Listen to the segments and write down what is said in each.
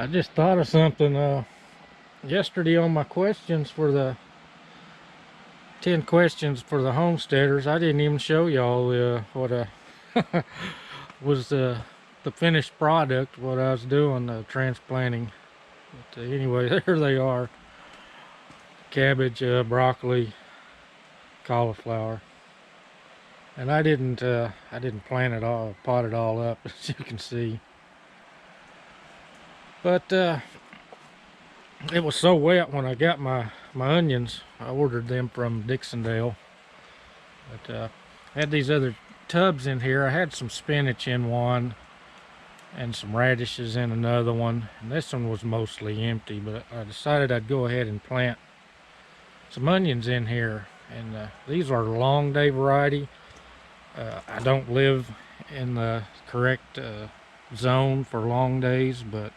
I just thought of something yesterday on my questions for the 10 questions for the homesteaders. I didn't even show y'all what was the finished product, what I was doing, transplanting. But anyway, there they are. Cabbage, broccoli, cauliflower. And I didn't plant it all, pot it all up, as you can see. But it was so wet when I got my onions. I ordered them from Dixondale. But I had these other tubs in here. I had some spinach in one and some radishes in another one. And this one was mostly empty, but I decided I'd go ahead and plant some onions in here. And these are long day variety. I don't live in the correct zone for long days, but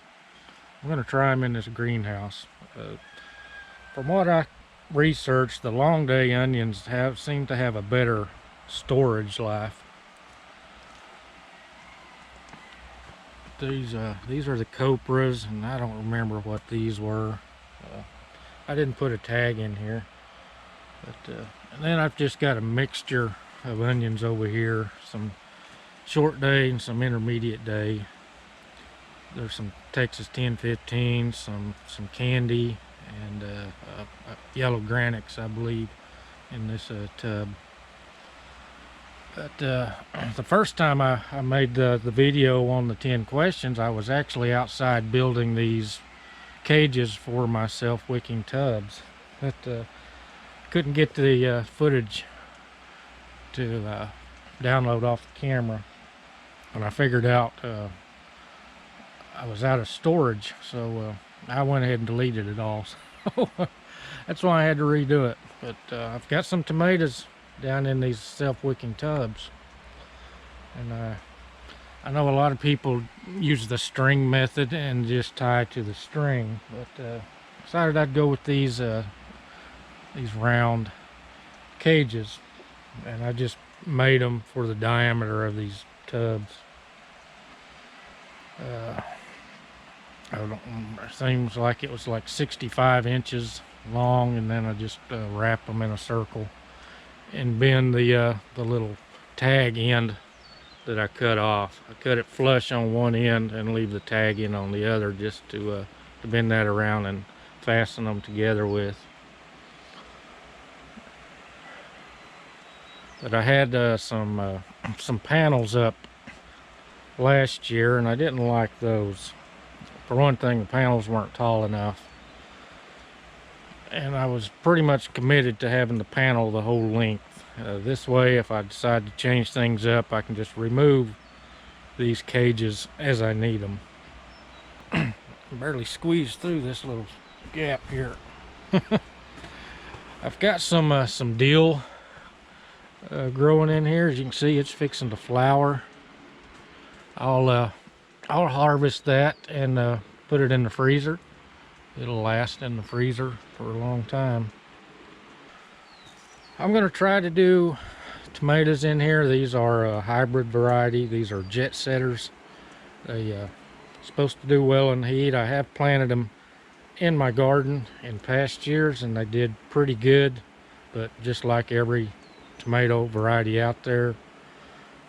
I'm going to try them in this greenhouse. From what I researched, the long day onions seem to have a better storage life. These are the copras, and I don't remember what these were. I didn't put a tag in here, but and then I've just got a mixture of onions over here, some short day and some intermediate day. There's some Texas 1015, some candy, and yellow granics, I believe, in this tub. But the first time I made the video on the 10 questions, I was actually outside building these cages for my self-wicking tubs. But couldn't get the footage to download off the camera, and I figured out I was out of storage, so I went ahead and deleted it all. So that's why I had to redo it. But I've got some tomatoes down in these self-wicking tubs, and I know a lot of people use the string method and just tie to the string, but decided I'd go with these round cages, and I just made them for the diameter of these tubs. It seems like it was like 65 inches long, and then I just wrap them in a circle and bend the little tag end that I cut off. I cut it flush on one end and leave the tag in on the other, just to bend that around and fasten them together with. But I had some panels up last year, and I didn't like those. For one thing, the panels weren't tall enough, and I was pretty much committed to having the panel the whole length. This way, if I decide to change things up, I can just remove these cages as I need them. I barely squeezed through this little gap here. I've got some dill growing in here. As you can see, it's fixing to flower. I'll harvest that and put it in the freezer. It'll last in the freezer for a long time. I'm going to try to do tomatoes in here. These are a hybrid variety. These are jet setters. They supposed to do well in the heat. I have planted them in my garden in past years, and they did pretty good. But just like every tomato variety out there,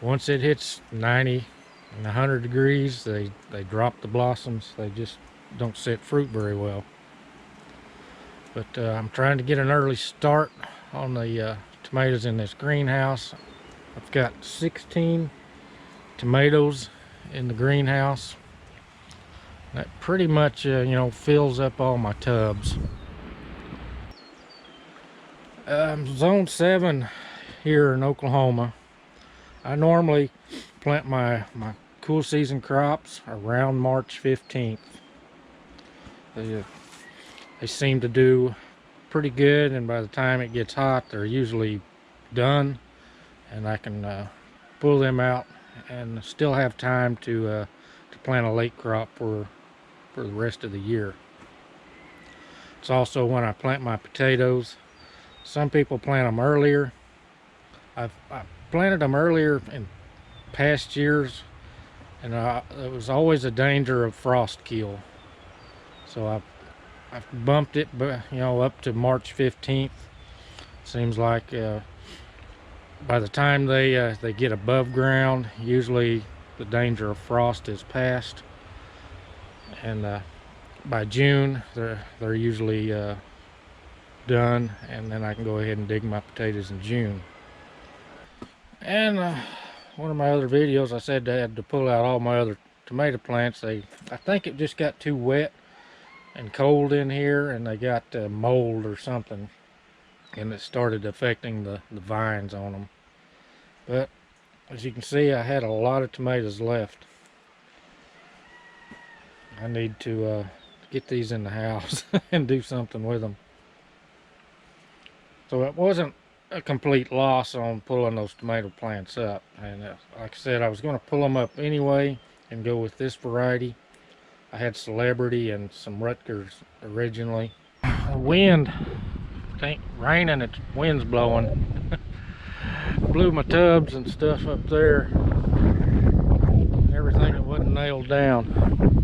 once it hits 90 and 100 degrees, they drop the blossoms. They just don't set fruit very well. But I'm trying to get an early start on the tomatoes in this greenhouse. I've got 16 tomatoes in the greenhouse. That pretty much fills up all my tubs. Zone 7 here in Oklahoma. I normally plant my cool season crops around March 15th. They seem to do pretty good, and by the time it gets hot, they're usually done, and I can pull them out and still have time to plant a late crop for the rest of the year. It's also when I plant my potatoes. Some people plant them earlier. I've planted them earlier in past years, and there was always a danger of frost kill. So I've bumped it, but you know, up to March 15th. Seems like by the time they get above ground, usually the danger of frost is past, and by June they're usually done, and then I can go ahead and dig my potatoes in June. And one of my other videos, I said I had to pull out all my other tomato plants. I think it just got too wet and cold in here, and they got mold or something, and it started affecting the vines on them. But as you can see, I had a lot of tomatoes left. I need to get these in the house and do something with them. So it wasn't a complete loss on pulling those tomato plants up. And like I said, I was going to pull them up anyway and go with this variety. I had Celebrity and some Rutgers originally. The wind, it ain't raining, it's wind's blowing. Blew my tubs and stuff up there. Everything that wasn't nailed down.